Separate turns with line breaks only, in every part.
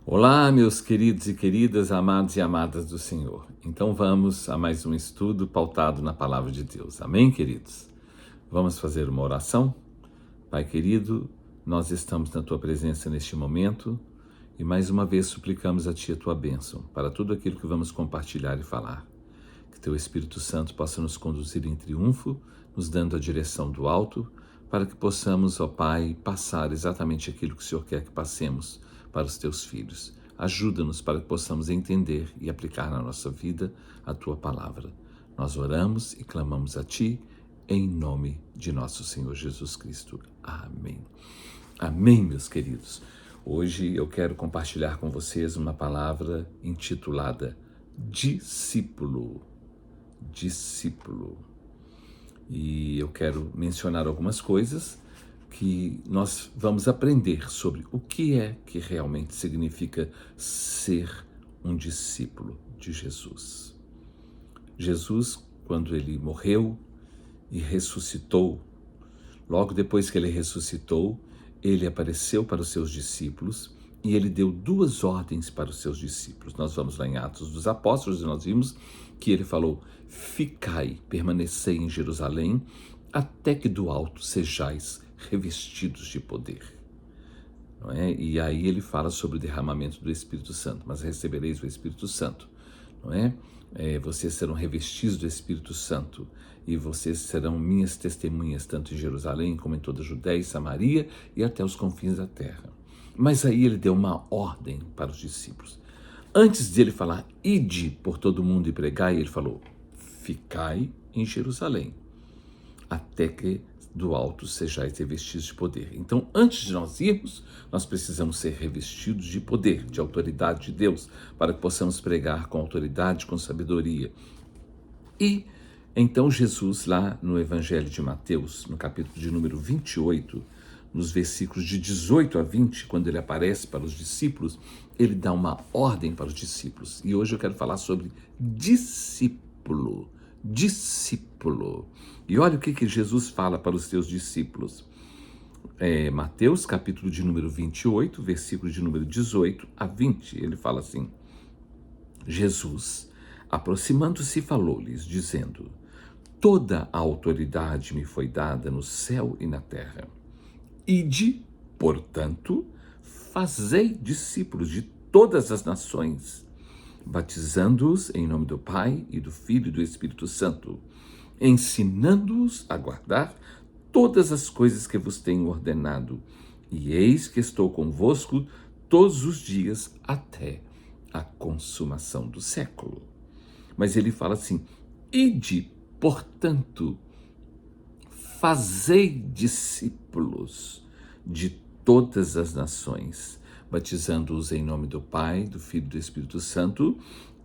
Olá, meus queridos e queridas, amados e amadas do Senhor. Então vamos a mais um estudo pautado na Palavra de Deus. Amém, queridos? Vamos fazer uma oração? Pai querido, nós estamos na Tua presença neste momento e mais uma vez suplicamos a Ti a Tua bênção para tudo aquilo que vamos compartilhar e falar. Que Teu Espírito Santo possa nos conduzir em triunfo, nos dando a direção do alto, para que possamos, ó Pai, passar exatamente aquilo que o Senhor quer que passemos para os Teus filhos. Ajuda-nos para que possamos entender e aplicar na nossa vida a Tua palavra. Nós oramos e clamamos a Ti, em nome de nosso Senhor Jesus Cristo. Amém. Amém, meus queridos. Hoje eu quero compartilhar com vocês uma palavra intitulada discípulo. Discípulo. E eu quero mencionar algumas coisas que nós vamos aprender sobre o que é que realmente significa ser um discípulo de Jesus. Jesus, quando ele morreu e ressuscitou, logo depois que ele ressuscitou, ele apareceu para os seus discípulos e ele deu duas ordens para os seus discípulos. Nós vamos lá em Atos dos Apóstolos e nós vimos que ele falou: ficai, permanecei em Jerusalém, até que do alto sejais revestidos de poder. Não é? E aí ele fala sobre o derramamento do Espírito Santo, mas recebereis o Espírito Santo, não é? Vocês serão revestidos do Espírito Santo e vocês serão minhas testemunhas, tanto em Jerusalém como em toda a Judéia e Samaria e até os confins da terra. Mas aí ele deu uma ordem para os discípulos. Antes de ele falar, ide por todo mundo e pregai, ele falou, ficai em Jerusalém, até que do alto sejais revestidos de poder. Então, antes de nós irmos, nós precisamos ser revestidos de poder, de autoridade de Deus, para que possamos pregar com autoridade, com sabedoria. E então Jesus, lá no Evangelho de Mateus, no capítulo de número 28, nos versículos de 18 a 20, quando ele aparece para os discípulos, ele dá uma ordem para os discípulos. E hoje eu quero falar sobre discípulo. Discípulo. E olha o que Jesus fala para os seus discípulos. Mateus, capítulo de número 28, versículo de número 18 a 20. Ele fala assim: Jesus, aproximando-se, falou-lhes, dizendo: toda a autoridade me foi dada no céu e na terra. Ide, portanto, fazei discípulos de todas as nações, batizando-os em nome do Pai e do Filho e do Espírito Santo, ensinando-os a guardar todas as coisas que vos tenho ordenado. E eis que estou convosco todos os dias até a consumação do século. Mas ele fala assim: ide, portanto, fazei discípulos de todas as nações, batizando-os em nome do Pai, do Filho e do Espírito Santo,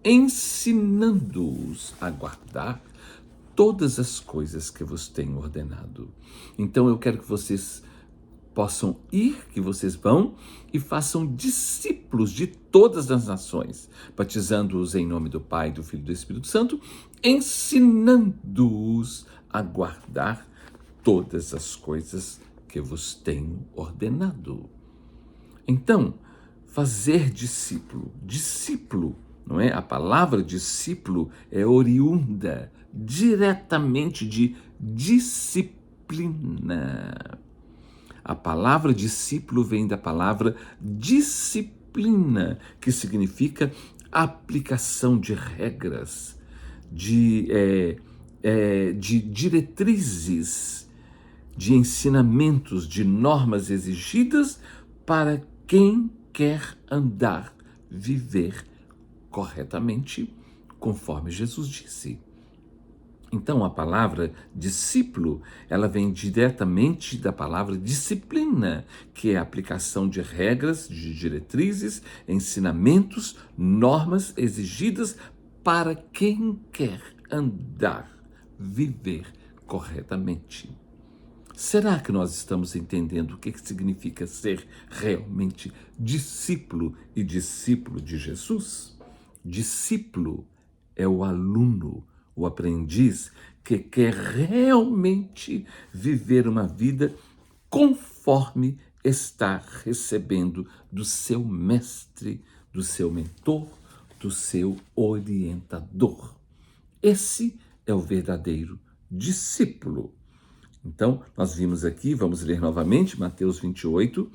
ensinando-os a guardar todas as coisas que vos tenho ordenado. Então eu quero que vocês possam ir, que vocês vão e façam discípulos de todas as nações, batizando-os em nome do Pai, do Filho e do Espírito Santo, ensinando-os a guardar todas as coisas que vos tenho ordenado. Então, fazer discípulo, não é? A palavra discípulo é oriunda diretamente de disciplina. A palavra discípulo vem da palavra disciplina, que significa aplicação de regras, de diretrizes, de ensinamentos, de normas exigidas para quem quer andar, viver corretamente, conforme Jesus disse. Então, a palavra discípulo, ela vem diretamente da palavra disciplina, que é a aplicação de regras, de diretrizes, ensinamentos, normas exigidas para quem quer andar, viver corretamente. Será que nós estamos entendendo o que significa ser realmente discípulo e discípulo de Jesus? Discípulo é o aluno, o aprendiz que quer realmente viver uma vida conforme está recebendo do seu mestre, do seu mentor, do seu orientador. Esse é o verdadeiro discípulo. Então, nós vimos aqui, vamos ler novamente, Mateus 28,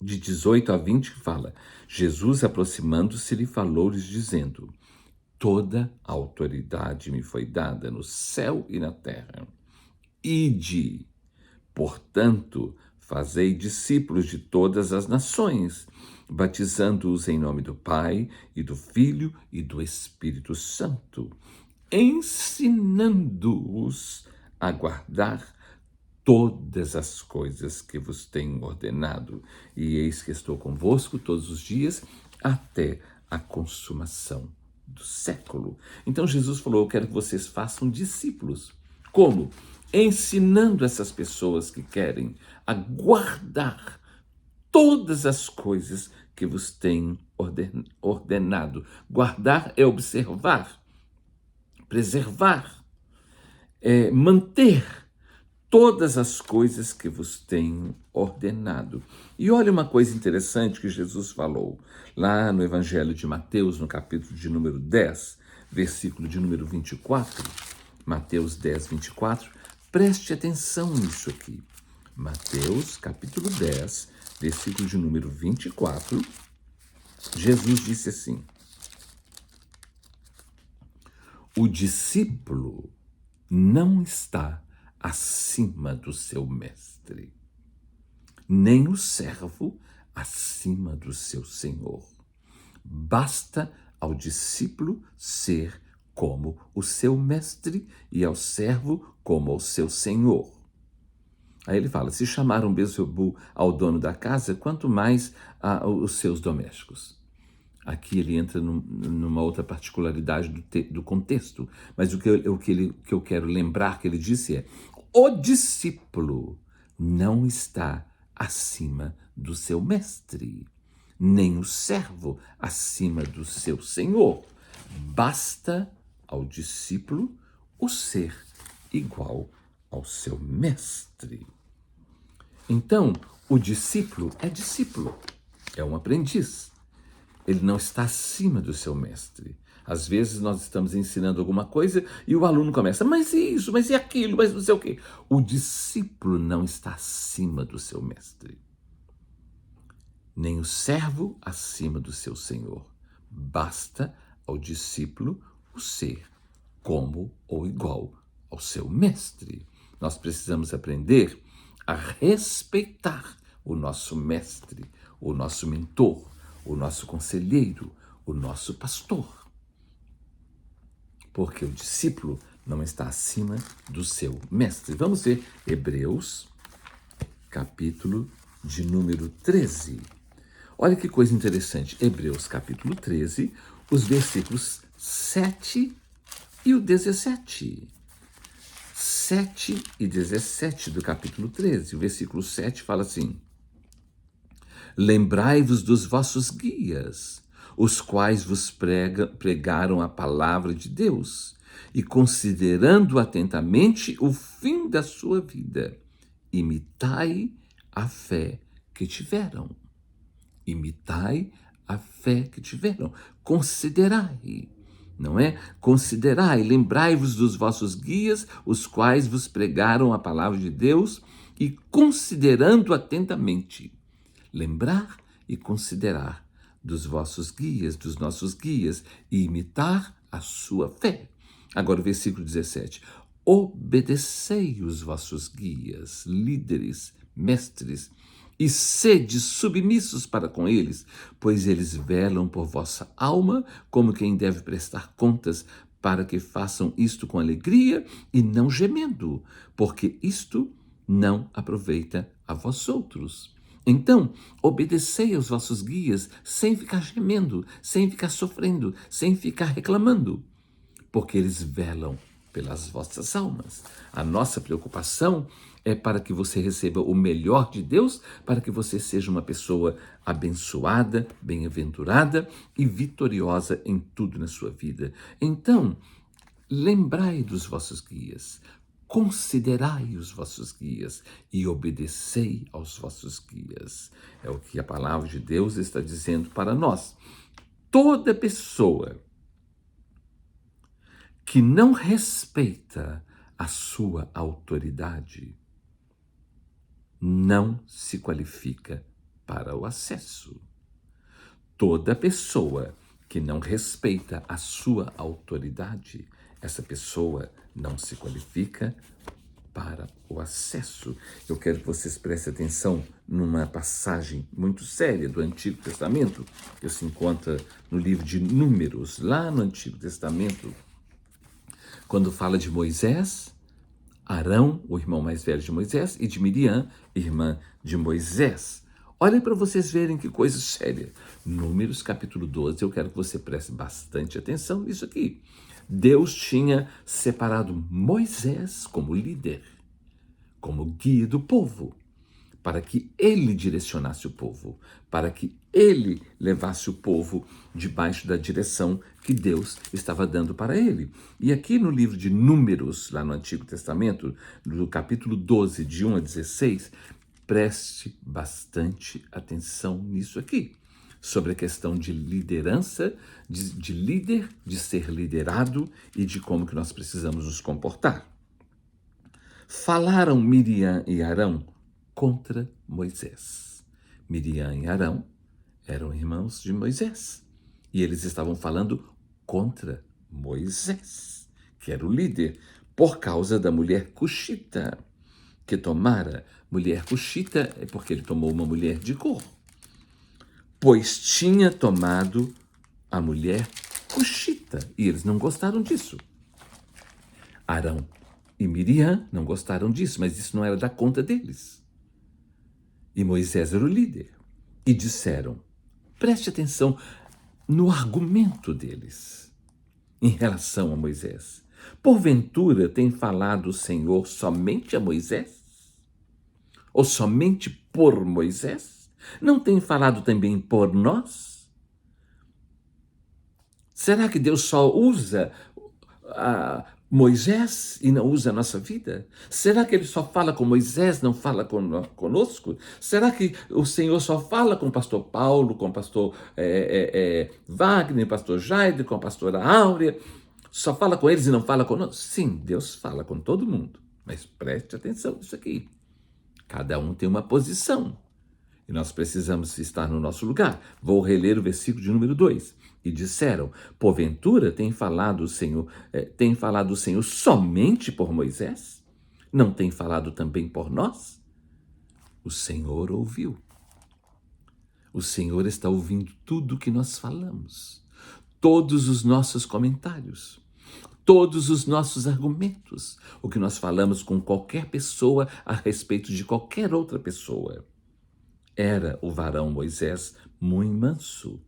de 18 a 20, que fala: Jesus, aproximando-se, lhe falou-lhes, dizendo: toda a autoridade me foi dada no céu e na terra. Ide, portanto, fazei discípulos de todas as nações, batizando-os em nome do Pai, e do Filho e do Espírito Santo, ensinando-os a guardar todas as coisas que vos tenho ordenado. E eis que estou convosco todos os dias, até a consumação do século. Então Jesus falou: eu quero que vocês façam discípulos. Como? Ensinando essas pessoas que querem a guardar todas as coisas que vos tenho ordenado. Guardar é observar, preservar, manter todas as coisas que vos tenho ordenado. E olha uma coisa interessante que Jesus falou lá no Evangelho de Mateus, no capítulo de número 10, versículo de número 24. Mateus 10, 24. Preste atenção nisso aqui. Mateus, capítulo 10, versículo de número 24. Jesus disse assim: o discípulo não está acima do seu mestre, nem o servo acima do seu senhor. Basta ao discípulo ser como o seu mestre e ao servo como ao seu senhor. Aí ele fala: se chamaram Beelzebul ao dono da casa, quanto mais os seus domésticos. Aqui ele entra numa outra particularidade do contexto, mas o que eu quero lembrar que ele disse é: o discípulo não está acima do seu mestre, nem o servo acima do seu senhor. Basta ao discípulo o ser igual ao seu mestre. Então, o discípulo, é um aprendiz. Ele não está acima do seu mestre. Às vezes nós estamos ensinando alguma coisa e o aluno começa: mas isso, mas e aquilo, mas não sei o quê. O discípulo não está acima do seu mestre, nem o servo acima do seu senhor. Basta ao discípulo o ser como ou igual ao seu mestre. Nós precisamos aprender a respeitar o nosso mestre, o nosso mentor, o nosso conselheiro, o nosso pastor. Porque o discípulo não está acima do seu mestre. Vamos ver Hebreus, capítulo de número 13. Olha que coisa interessante. Hebreus, capítulo 13, os versículos 7 e o 17. 7 e 17 do capítulo 13. O versículo 7 fala assim: lembrai-vos dos vossos guias, os quais vos pregaram a palavra de Deus, e considerando atentamente o fim da sua vida, imitai a fé que tiveram. Imitai a fé que tiveram. Considerai, não é? Considerai, lembrai-vos dos vossos guias, os quais vos pregaram a palavra de Deus, e considerando atentamente. Lembrar e considerar dos vossos guias, dos nossos guias, e imitar a sua fé. Agora o versículo 17. Obedecei os vossos guias, líderes, mestres, e sede submissos para com eles, pois eles velam por vossa alma, como quem deve prestar contas, para que façam isto com alegria e não gemendo, porque isto não aproveita a vós outros. Então, obedecei aos vossos guias sem ficar gemendo, sem ficar sofrendo, sem ficar reclamando, porque eles velam pelas vossas almas. A nossa preocupação é para que você receba o melhor de Deus, para que você seja uma pessoa abençoada, bem-aventurada e vitoriosa em tudo na sua vida. Então, lembrai dos vossos guias, considerai os vossos guias e obedecei aos vossos guias. É o que a palavra de Deus está dizendo para nós. Toda pessoa que não respeita a sua autoridade não se qualifica para o acesso. Toda pessoa que não respeita a sua autoridade, essa pessoa não se qualifica para o acesso. Eu quero que vocês prestem atenção numa passagem muito séria do Antigo Testamento, que se encontra no livro de Números, lá no Antigo Testamento, quando fala de Moisés, Arão, o irmão mais velho de Moisés, e de Miriam, irmã de Moisés. Olhem para vocês verem que coisa séria. Números capítulo 12, eu quero que você preste bastante atenção nisso aqui. Deus tinha separado Moisés como líder, como guia do povo, para que ele direcionasse o povo, para que ele levasse o povo debaixo da direção que Deus estava dando para ele. E aqui no livro de Números, lá no Antigo Testamento, no capítulo 12, de 1 a 16, preste bastante atenção nisso aqui, sobre a questão de liderança, de líder, de ser liderado e de como que nós precisamos nos comportar. Falaram Miriam e Arão contra Moisés. Miriam e Arão eram irmãos de Moisés e eles estavam falando contra Moisés, que era o líder, por causa da mulher cuxita que tomara. Mulher cuxita é porque ele tomou uma mulher de cor, pois tinha tomado a mulher cuxita e eles não gostaram disso. Arão e Miriam não gostaram disso, mas isso não era da conta deles. E Moisés era o líder. E disseram, preste atenção no argumento deles em relação a Moisés. Porventura tem falado o Senhor somente a Moisés? Ou somente por Moisés? Não tem falado também por nós? Será que Deus só usa Moisés e não usa a nossa vida? Será que ele só fala com Moisés, não fala conosco? Será que o Senhor só fala com o pastor Paulo, com o pastor Wagner, pastor Jair, com a pastora Áurea? Só fala com eles e não fala conosco? Sim, Deus fala com todo mundo, mas preste atenção nisso aqui. Cada um tem uma posição e nós precisamos estar no nosso lugar. Vou reler o versículo de número 2. E disseram, porventura tem falado o Senhor somente por Moisés? Não tem falado também por nós? O Senhor ouviu. O Senhor está ouvindo tudo o que nós falamos, todos os nossos comentários, todos os nossos argumentos, o que nós falamos com qualquer pessoa a respeito de qualquer outra pessoa. Era o varão Moisés muito manso,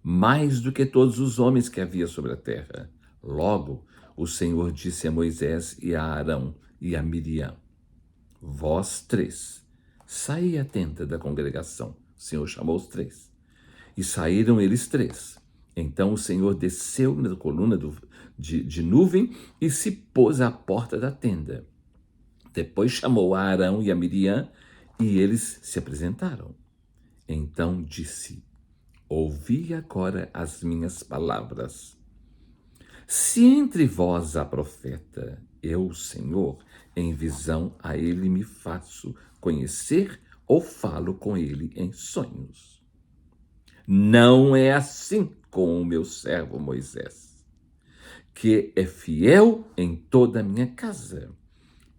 mais do que todos os homens que havia sobre a terra. Logo, o Senhor disse a Moisés e a Arão e a Miriam, vós três, saí à tenda da congregação. O Senhor chamou os três. E saíram eles três. Então o Senhor desceu na coluna de nuvem e se pôs à porta da tenda. Depois chamou a Arão e a Miriam e eles se apresentaram. Então disse, ouvi agora as minhas palavras. Se entre vós há profeta, eu, Senhor, em visão a ele me faço conhecer ou falo com ele em sonhos. Não é assim com o meu servo Moisés, que é fiel em toda a minha casa.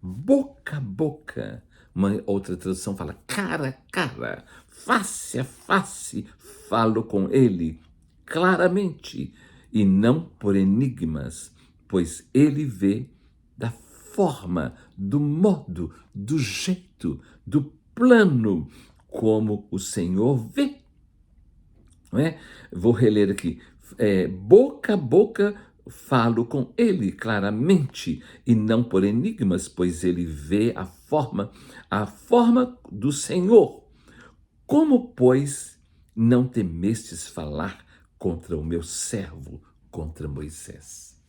Boca a boca, uma outra tradução fala cara a cara, face a face, falo com ele claramente e não por enigmas, pois ele vê da forma, do modo, do jeito, do plano como o Senhor vê. Não é? Vou reler aqui. Boca a boca falo com ele claramente e não por enigmas, pois ele vê a forma do Senhor. Como, pois, não temestes falar contra o meu servo, contra Moisés?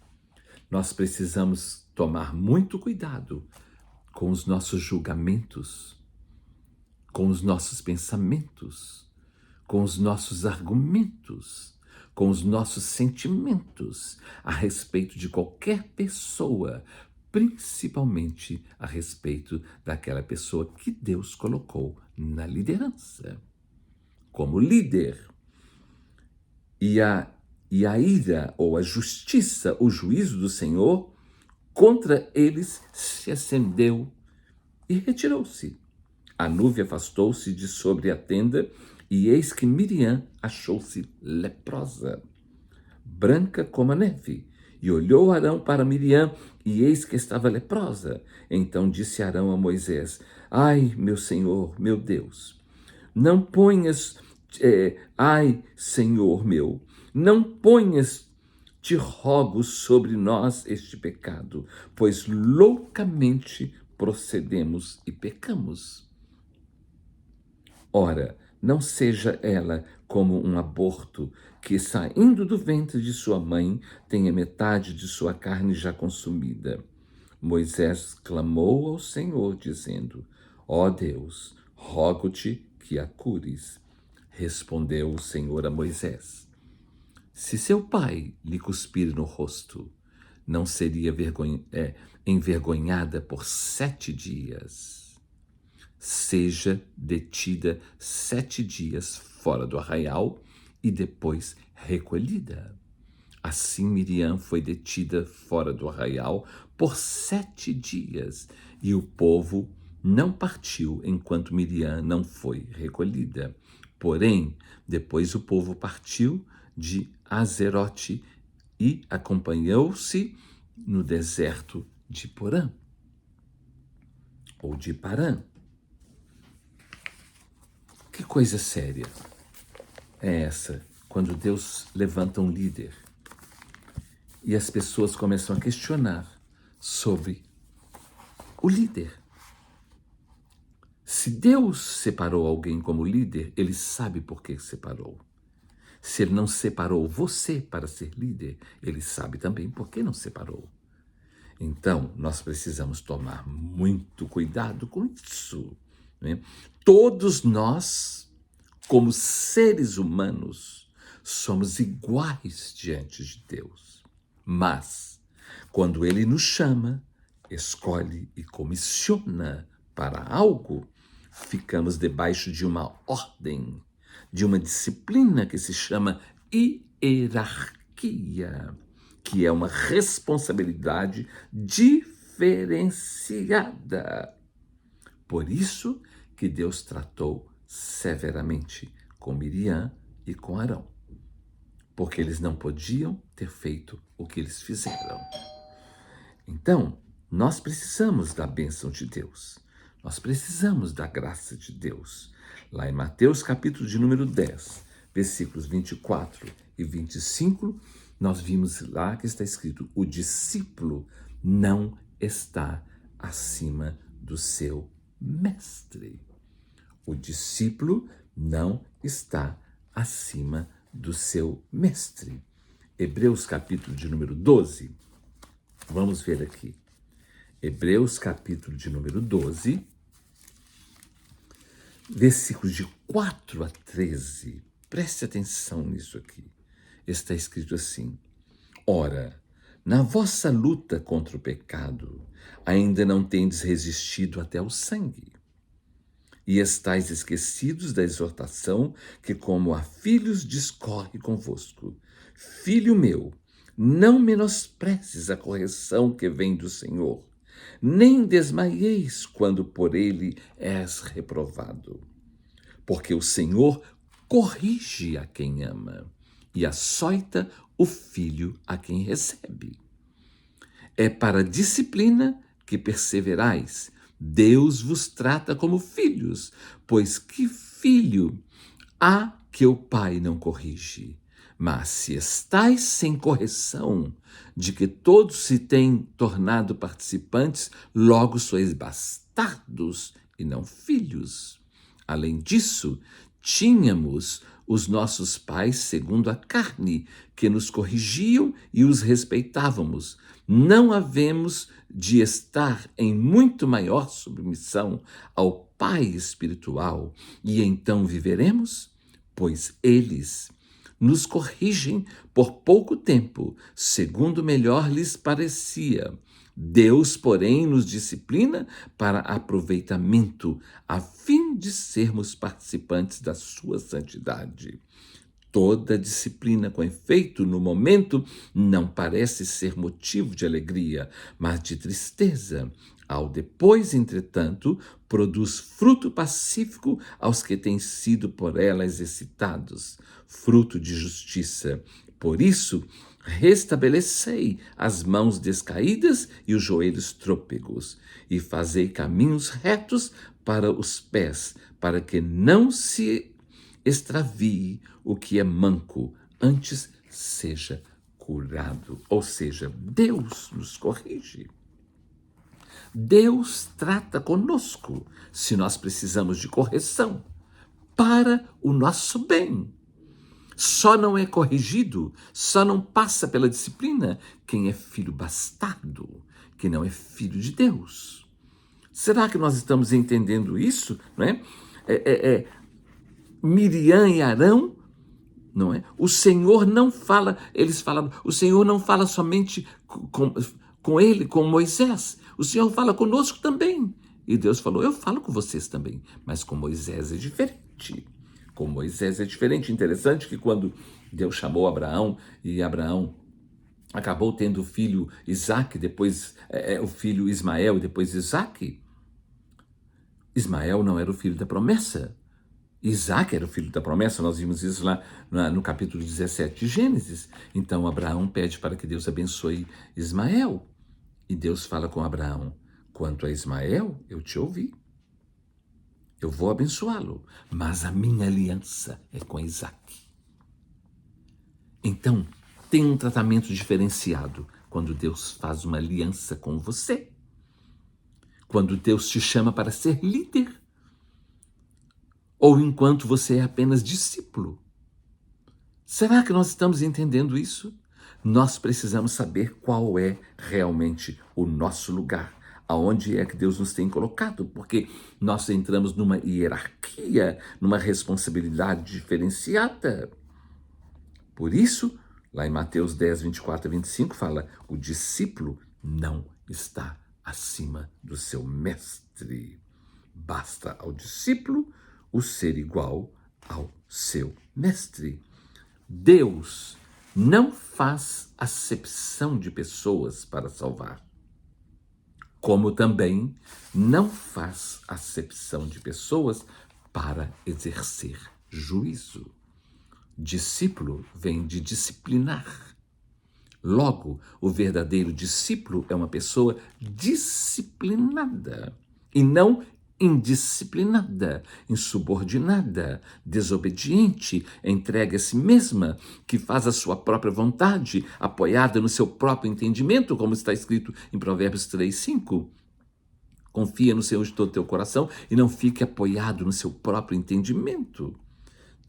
nós precisamos tomar muito cuidado com os nossos julgamentos, com os nossos pensamentos, com os nossos argumentos, com os nossos sentimentos a respeito de qualquer pessoa, principalmente a respeito daquela pessoa que Deus colocou na liderança, como líder. E a ira ou a justiça, o juízo do Senhor contra eles se acendeu e retirou-se. A nuvem afastou-se de sobre a tenda, e eis que Miriam achou-se leprosa, branca como a neve. E olhou Arão para Miriam, e eis que estava leprosa. Então disse Arão a Moisés: Ai, meu Senhor, meu Deus, não ponhas, ai, Senhor meu, não ponhas, te rogo, sobre nós este pecado, pois loucamente procedemos e pecamos. Ora, não seja ela como um aborto, que saindo do ventre de sua mãe tenha metade de sua carne já consumida. Moisés clamou ao Senhor, dizendo: Ó Deus, rogo-te que a cures. Respondeu o Senhor a Moisés: Se seu pai lhe cuspir no rosto, não seria envergonhada por 7 dias. Seja detida 7 dias fora do arraial e depois recolhida. Assim Miriam foi detida fora do arraial por 7 dias, e o povo não partiu enquanto Miriam não foi recolhida. Porém, depois o povo partiu de Azerote e acompanhou-se no deserto de Porã, ou de Parã. Que coisa séria é essa, quando Deus levanta um líder e as pessoas começam a questionar sobre o líder. Se Deus separou alguém como líder, ele sabe por que separou. Se ele não separou você para ser líder, ele sabe também por que não separou. Então, nós precisamos tomar muito cuidado com isso, né? Todos nós, como seres humanos, somos iguais diante de Deus. Mas, quando Ele nos chama, escolhe e comissiona para algo, ficamos debaixo de uma ordem, de uma disciplina que se chama hierarquia, que é uma responsabilidade diferenciada. Por isso que Deus tratou severamente com Miriam e com Arão, porque eles não podiam ter feito o que eles fizeram. Então, nós precisamos da bênção de Deus, nós precisamos da graça de Deus. Lá em Mateus capítulo de número 10, versículos 24 e 25, nós vimos lá que está escrito: o discípulo não está acima do seu mestre. O discípulo não está acima do seu mestre. Hebreus capítulo de número 12, vamos ver aqui. Hebreus capítulo de número 12, versículos de 4 a 13. Preste atenção nisso aqui. Está escrito assim: Ora, na vossa luta contra o pecado, ainda não tendes resistido até o sangue, e estáis esquecidos da exortação que, como a filhos, discorre convosco. Filho meu, não menosprezes a correção que vem do Senhor, nem desmaieis quando por ele és reprovado. Porque o Senhor corrige a quem ama e açoita o filho a quem recebe. É para a disciplina que perseverais. Deus vos trata como filhos, pois que filho há que o pai não corrige? Mas se estais sem correção, de que todos se têm tornado participantes, logo sois bastardos e não filhos. Além disso, tínhamos os nossos pais segundo a carne, que nos corrigiam e os respeitávamos. Não havemos de estar em muito maior submissão ao Pai espiritual, e então viveremos? Pois eles nos corrigem por pouco tempo, segundo melhor lhes parecia. Deus, porém, nos disciplina para aproveitamento, a fim de sermos participantes da sua santidade. Toda disciplina, com efeito, no momento, não parece ser motivo de alegria, mas de tristeza. Ao depois, entretanto, produz fruto pacífico aos que têm sido por ela exercitados, fruto de justiça. Por isso, restabelecei as mãos descaídas e os joelhos trôpegos, e fazei caminhos retos para os pés, para que não se extravie o que é manco, antes seja curado. Ou seja, Deus nos corrige. Deus trata conosco se nós precisamos de correção para o nosso bem. Só não é corrigido, só não passa pela disciplina quem é filho bastardo, que não é filho de Deus. Será que nós estamos entendendo isso? Não é? Miriam e Arão, não é? O Senhor não fala, eles falaram, o Senhor não fala somente com ele, com Moisés, o Senhor fala conosco também. E Deus falou, eu falo com vocês também, mas com Moisés é diferente. Com Moisés é diferente. Interessante que quando Deus chamou Abraão, e Abraão acabou tendo o filho Isaque, depois o filho Ismael e depois Isaque, Ismael não era o filho da promessa. Isaac era o filho da promessa, nós vimos isso lá no capítulo 17 de Gênesis. Então Abraão pede para que Deus abençoe Ismael. E Deus fala com Abraão, quanto a Ismael, eu te ouvi. Eu vou abençoá-lo, mas a minha aliança é com Isaac. Então, tem um tratamento diferenciado quando Deus faz uma aliança com você. Quando Deus te chama para ser líder. Ou enquanto você é apenas discípulo. Será que nós estamos entendendo isso? Nós precisamos saber qual é realmente o nosso lugar, aonde é que Deus nos tem colocado, porque nós entramos numa hierarquia, numa responsabilidade diferenciada. Por isso, lá em Mateus 10, 24 a 25, fala, o discípulo não está acima do seu mestre. Basta ao discípulo o ser igual ao seu mestre. Deus não faz acepção de pessoas para salvar, como também não faz acepção de pessoas para exercer juízo. Discípulo vem de disciplinar. Logo, o verdadeiro discípulo é uma pessoa disciplinada e não indisciplinada, insubordinada, desobediente, entregue a si mesma, que faz a sua própria vontade, apoiada no seu próprio entendimento, como está escrito em Provérbios 3, 5. Confia no Senhor de todo o teu coração e não fique apoiado no seu próprio entendimento.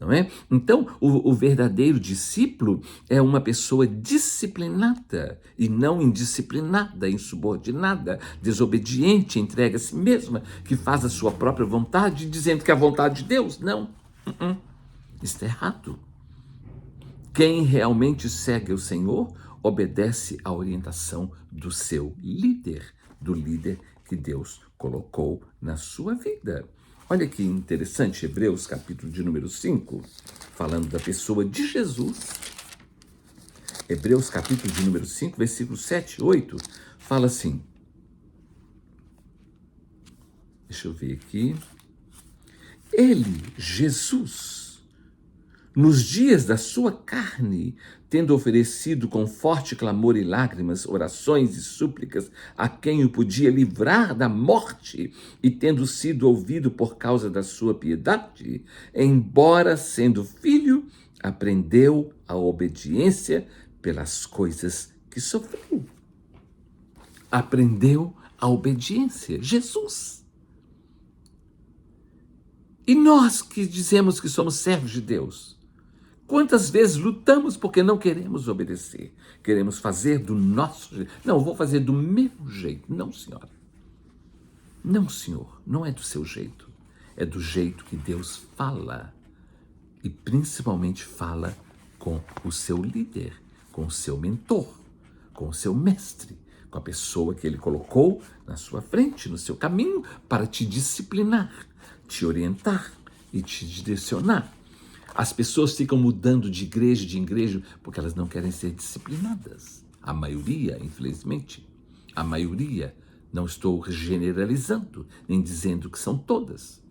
Não é? Então, o verdadeiro discípulo é uma pessoa disciplinada e não indisciplinada, insubordinada, desobediente, entregue a si mesma, que faz a sua própria vontade, dizendo que é a vontade de Deus. Não. Isso é errado. Quem realmente segue o Senhor obedece à orientação do seu líder, do líder que Deus colocou na sua vida. Olha que interessante, Hebreus, capítulo de número 5, falando da pessoa de Jesus. Hebreus, capítulo de número 5, versículos 7 e 8, fala assim. Deixa eu ver aqui. Ele, Jesus, nos dias da sua carne, tendo oferecido com forte clamor e lágrimas, orações e súplicas a quem o podia livrar da morte, e tendo sido ouvido por causa da sua piedade, embora sendo filho, aprendeu a obediência pelas coisas que sofreu. Aprendeu a obediência. Jesus. E nós que dizemos que somos servos de Deus, quantas vezes lutamos porque não queremos obedecer? Queremos fazer do nosso jeito. Não, eu vou fazer do meu jeito. Não, senhora. Não, senhor. Não é do seu jeito. É do jeito que Deus fala. E principalmente fala com o seu líder, com o seu mentor, com o seu mestre, com a pessoa que ele colocou na sua frente, no seu caminho, para te disciplinar, te orientar e te direcionar. As pessoas ficam mudando de igreja porque elas não querem ser disciplinadas. A maioria, infelizmente, a maioria, não estou generalizando, nem dizendo que são todas,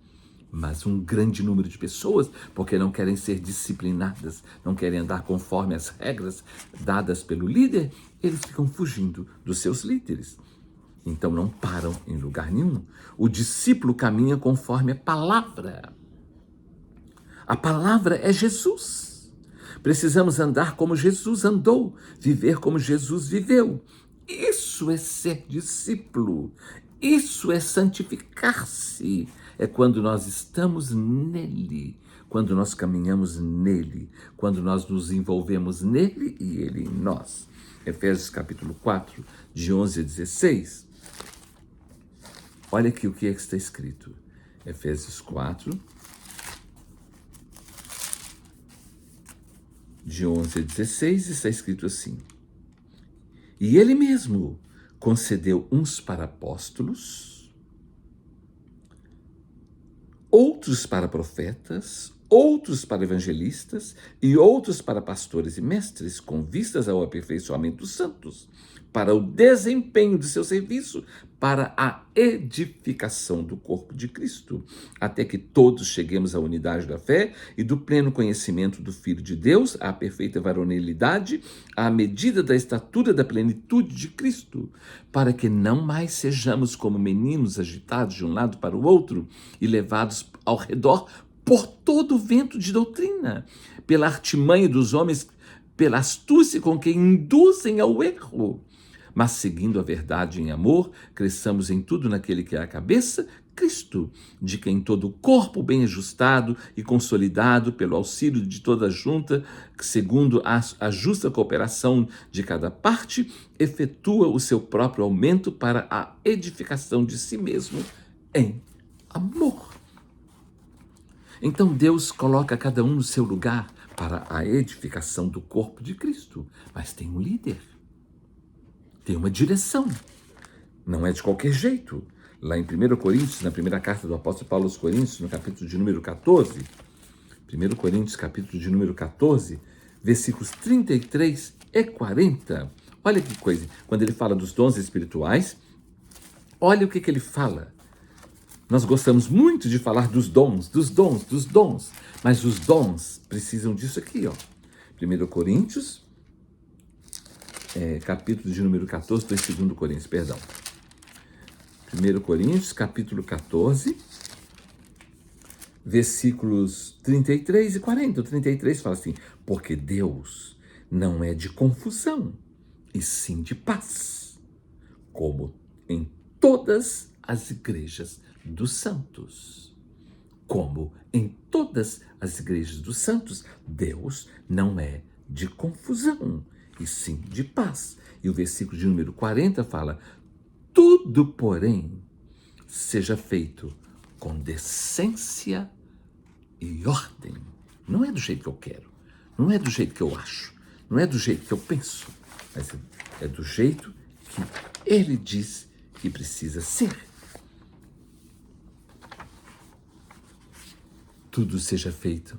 mas um grande número de pessoas, porque não querem ser disciplinadas, não querem andar conforme as regras dadas pelo líder, eles ficam fugindo dos seus líderes. Então não param em lugar nenhum. O discípulo caminha conforme a palavra. A palavra é Jesus. Precisamos andar como Jesus andou, viver como Jesus viveu. Isso é ser discípulo. Isso é santificar-se. É quando nós estamos nele, quando nós caminhamos nele, quando nós nos envolvemos nele e ele em nós. Efésios capítulo 4, de 11 a 16. Olha aqui o que é que está escrito. Efésios 4, de 11 a 16, está escrito assim: E ele mesmo concedeu uns para apóstolos, outros para profetas, outros para evangelistas e outros para pastores e mestres, com vistas ao aperfeiçoamento dos santos, para o desempenho de seu serviço, para a edificação do corpo de Cristo, até que todos cheguemos à unidade da fé e do pleno conhecimento do Filho de Deus, à perfeita varonilidade, à medida da estatura da plenitude de Cristo, para que não mais sejamos como meninos agitados de um lado para o outro e levados ao redor por todo o vento de doutrina, pela artimanha dos homens, pela astúcia com que induzem ao erro. Mas seguindo a verdade em amor, cresçamos em tudo naquele que é a cabeça, Cristo, de quem todo o corpo bem ajustado e consolidado pelo auxílio de toda a junta, que segundo a justa cooperação de cada parte, efetua o seu próprio aumento para a edificação de si mesmo em amor. Então Deus coloca cada um no seu lugar para a edificação do corpo de Cristo, mas tem um líder. Tem uma direção, não é de qualquer jeito. Lá em 1 Coríntios, na primeira carta do apóstolo Paulo aos Coríntios, no capítulo de número 14, 1 Coríntios, capítulo de número 14, versículos 33 e 40, olha que coisa, quando ele fala dos dons espirituais, olha o que ele fala. Nós gostamos muito de falar dos dons, mas os dons precisam disso aqui, ó. 1 Coríntios, capítulo de número 14, do 2 Coríntios, perdão. 1 Coríntios, capítulo 14, versículos 33 e 40. O 33 fala assim: porque Deus não é de confusão, e sim de paz, como em todas as igrejas dos santos. Como em todas as igrejas dos santos, Deus não é de confusão, e sim de paz. E o versículo de número 40 fala: tudo, porém, seja feito com decência e ordem. Não é do jeito que eu quero, não é do jeito que eu acho, não é do jeito que eu penso, mas é do jeito que ele diz que precisa ser. Tudo seja feito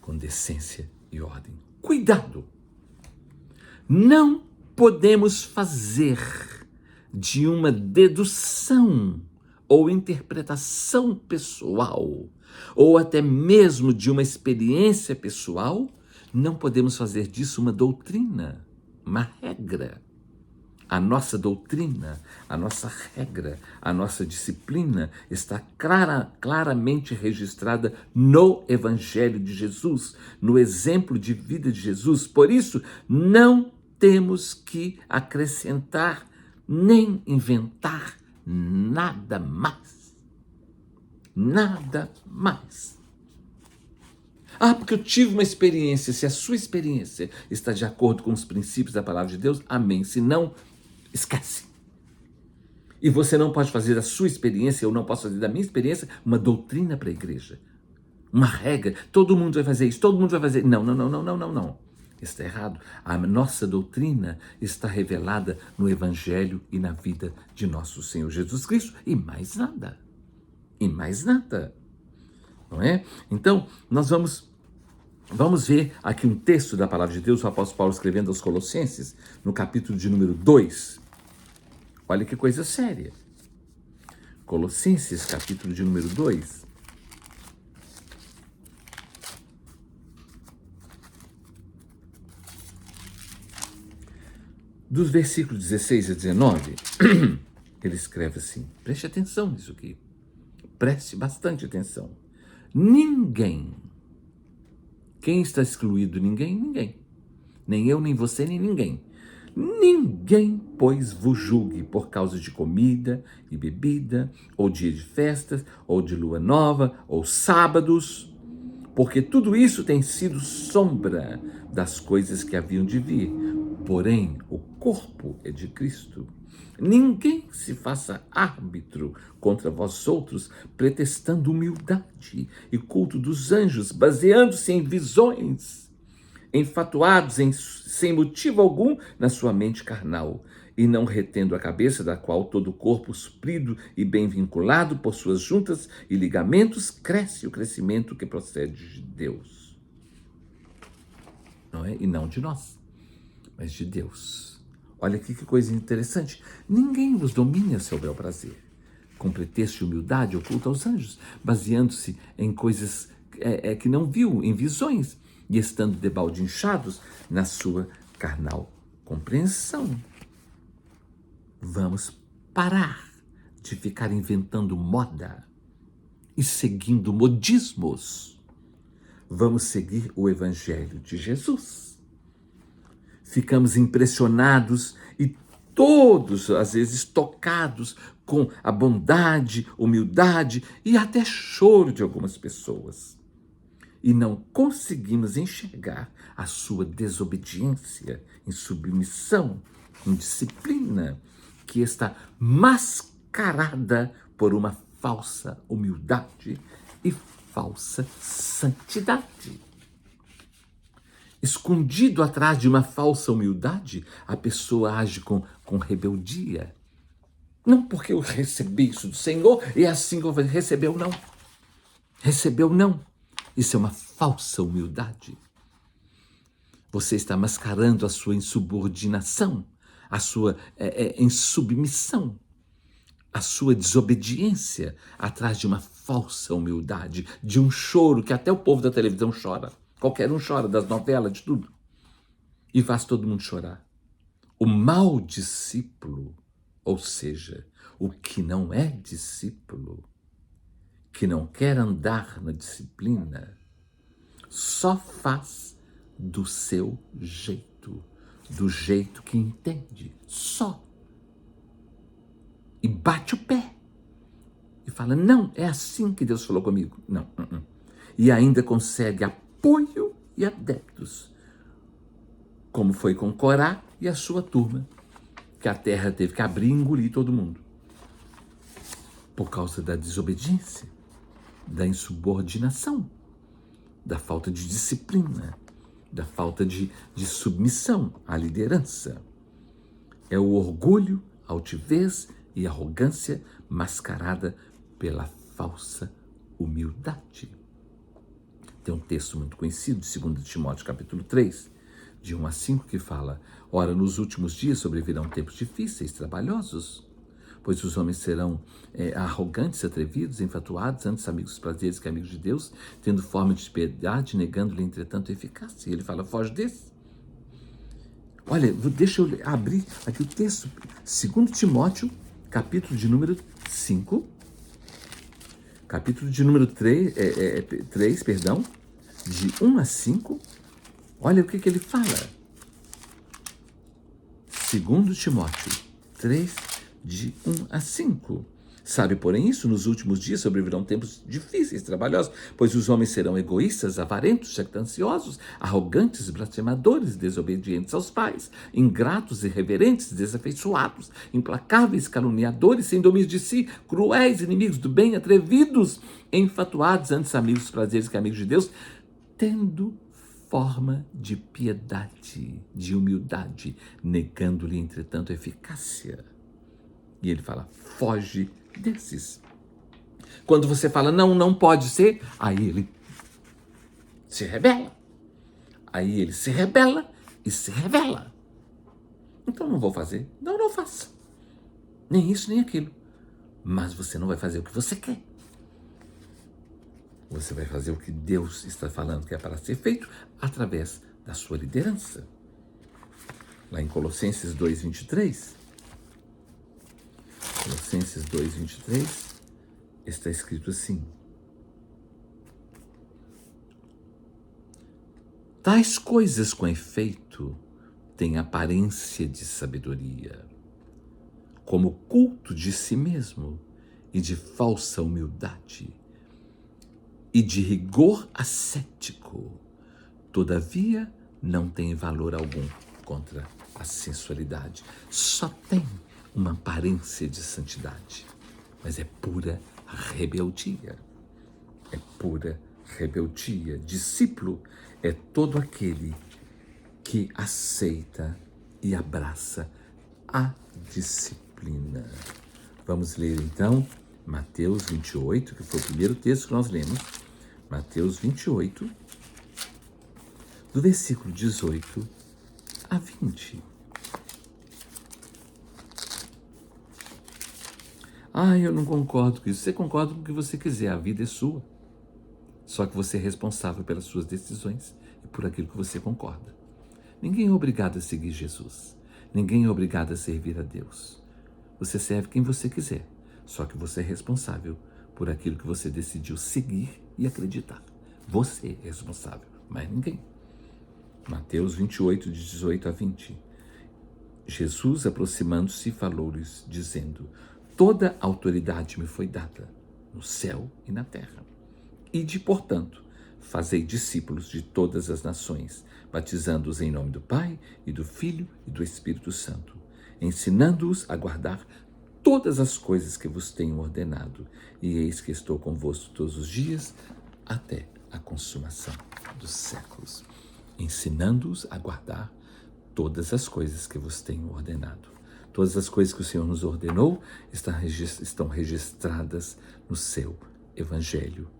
com decência e ordem. Cuidado! Não podemos fazer de uma dedução ou interpretação pessoal, ou até mesmo de uma experiência pessoal, não podemos fazer disso uma doutrina, uma regra. A nossa doutrina, a nossa regra, a nossa disciplina está claramente registrada no Evangelho de Jesus, no exemplo de vida de Jesus. Por isso, não temos que acrescentar nem inventar nada mais. Nada mais. Ah, porque eu tive uma experiência. Se a sua experiência está de acordo com os princípios da palavra de Deus, amém. Se não, esquece. E você não pode fazer da sua experiência, eu não posso fazer da minha experiência, uma doutrina para a igreja. Uma regra. Todo mundo vai fazer isso, todo mundo vai fazer. Não, não, não, não, não, não, não. Está errado. A nossa doutrina está revelada no Evangelho e na vida de nosso Senhor Jesus Cristo. E mais nada. E mais nada. Não é? Então, nós vamos ver aqui um texto da palavra de Deus, o apóstolo Paulo escrevendo aos Colossenses, no capítulo de número 2. Olha que coisa séria. Colossenses, capítulo de número 2. Dos versículos 16 a 19, ele escreve assim, preste atenção nisso aqui, preste bastante atenção. Ninguém, quem está excluído? Ninguém, ninguém. Nem eu, nem você, nem ninguém. Ninguém, pois, vos julgue por causa de comida e bebida, ou dia de festas, ou de lua nova, ou sábados, porque tudo isso tem sido sombra das coisas que haviam de vir. Porém, o corpo é de Cristo. Ninguém se faça árbitro contra vós outros, pretextando humildade e culto dos anjos, baseando-se em visões, enfatuados sem motivo algum na sua mente carnal, e não retendo a cabeça, da qual todo o corpo suprido e bem vinculado por suas juntas e ligamentos, cresce o crescimento que procede de Deus. Não é? E não de nós, mas de Deus. Olha aqui que coisa interessante. Ninguém vos domine a seu bel prazer, com pretexto de humildade oculta aos anjos, baseando-se em coisas que não viu, em visões, e estando debalde inchados na sua carnal compreensão. Vamos parar de ficar inventando moda e seguindo modismos. Vamos seguir o Evangelho de Jesus. Ficamos impressionados e todos, às vezes, tocados com a bondade, humildade e até choro de algumas pessoas. E não conseguimos enxergar a sua desobediência, insubmissão, indisciplina, que está mascarada por uma falsa humildade e falsa santidade. Escondido atrás de uma falsa humildade, a pessoa age com rebeldia. Não porque eu recebi isso do Senhor, e é assim que eu vou receber. Não. Recebeu não. Isso é uma falsa humildade. Você está mascarando a sua insubordinação, a sua insubmissão, a sua desobediência atrás de uma falsa humildade, de um choro que até o povo da televisão chora. Qualquer um chora, das novelas, de tudo. E faz todo mundo chorar. O mau discípulo, ou seja, o que não é discípulo, que não quer andar na disciplina, só faz do seu jeito, do jeito que entende, só. E bate o pé. E fala, não, é assim que Deus falou comigo. Não. E ainda consegue apoio e adeptos, como foi com Corá e a sua turma, que a terra teve que abrir e engolir todo mundo, por causa da desobediência, da insubordinação, da falta de disciplina, da falta de submissão à liderança. É o orgulho, altivez e arrogância mascarada pela falsa humildade. Tem um texto muito conhecido de 2 Timóteo capítulo 3, de 1 a 5, que fala: ora, nos últimos dias sobrevirão tempos difíceis, trabalhosos, pois os homens serão arrogantes, atrevidos, enfatuados, antes amigos dos prazeres que amigos de Deus, tendo forma de piedade, negando-lhe, entretanto, a eficácia. E ele fala, foge desse. Olha, deixa eu abrir aqui o texto, 2 Timóteo, capítulo de número 5, capítulo de número 3, de 1 a 5, olha o que ele fala. 2 Timóteo 3, de 1 a 5. Sabe, porém, isso, nos últimos dias sobrevirão tempos difíceis, trabalhosos, pois os homens serão egoístas, avarentos, jactanciosos, arrogantes, blasfemadores, desobedientes aos pais, ingratos, irreverentes, desafeiçoados, implacáveis, caluniadores, sem domínio de si, cruéis, inimigos do bem, atrevidos, enfatuados, antes amigos dos prazeres que amigos de Deus, tendo forma de piedade, de humildade, negando-lhe, entretanto, a eficácia. E ele fala, foge desses. Quando você fala, não, não pode ser, aí ele se rebela. Aí ele se rebela e se revela. Então não vou fazer. Não faça. Nem isso, nem aquilo. Mas você não vai fazer o que você quer. Você vai fazer o que Deus está falando que é para ser feito através da sua liderança. Lá em Colossenses 2:23, Colossenses 2:23, está escrito assim: tais coisas, com efeito, têm aparência de sabedoria, como culto de si mesmo e de falsa humildade e de rigor ascético. Todavia, não tem valor algum contra a sensualidade. Só tem uma aparência de santidade, mas é pura rebeldia. É pura rebeldia. Discípulo é todo aquele que aceita e abraça a disciplina. Vamos ler então Mateus 28, que foi o primeiro texto que nós lemos. Mateus 28, do versículo 18 a 20. Eu não concordo com isso. Você concorda com o que você quiser, a vida é sua. Só que você é responsável pelas suas decisões e por aquilo que você concorda. Ninguém é obrigado a seguir Jesus. Ninguém é obrigado a servir a Deus. Você serve quem você quiser. Só que você é responsável por aquilo que você decidiu seguir e acreditar. Você é responsável, mas ninguém. Mateus 28, de 18 a 20. Jesus, aproximando-se, falou-lhes, dizendo: toda autoridade me foi dada, no céu e na terra. Ide, portanto, fazei discípulos de todas as nações, batizando-os em nome do Pai, e do Filho, e do Espírito Santo, ensinando-os a guardar todas as coisas que vos tenho ordenado, e eis que estou convosco todos os dias, até a consumação dos séculos. Ensinando-os a guardar todas as coisas que vos tenho ordenado. Todas as coisas que o Senhor nos ordenou estão registradas no seu Evangelho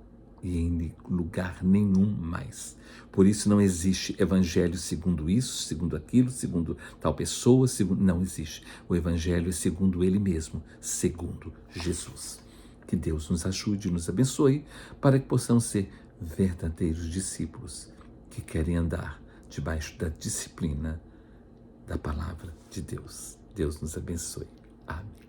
e em lugar nenhum mais. Por isso não existe Evangelho segundo isso, segundo aquilo, segundo tal pessoa, não existe. O Evangelho é segundo Ele mesmo, segundo Jesus. Que Deus nos ajude e nos abençoe para que possamos ser verdadeiros discípulos que querem andar debaixo da disciplina da palavra de Deus. Deus nos abençoe. Amém.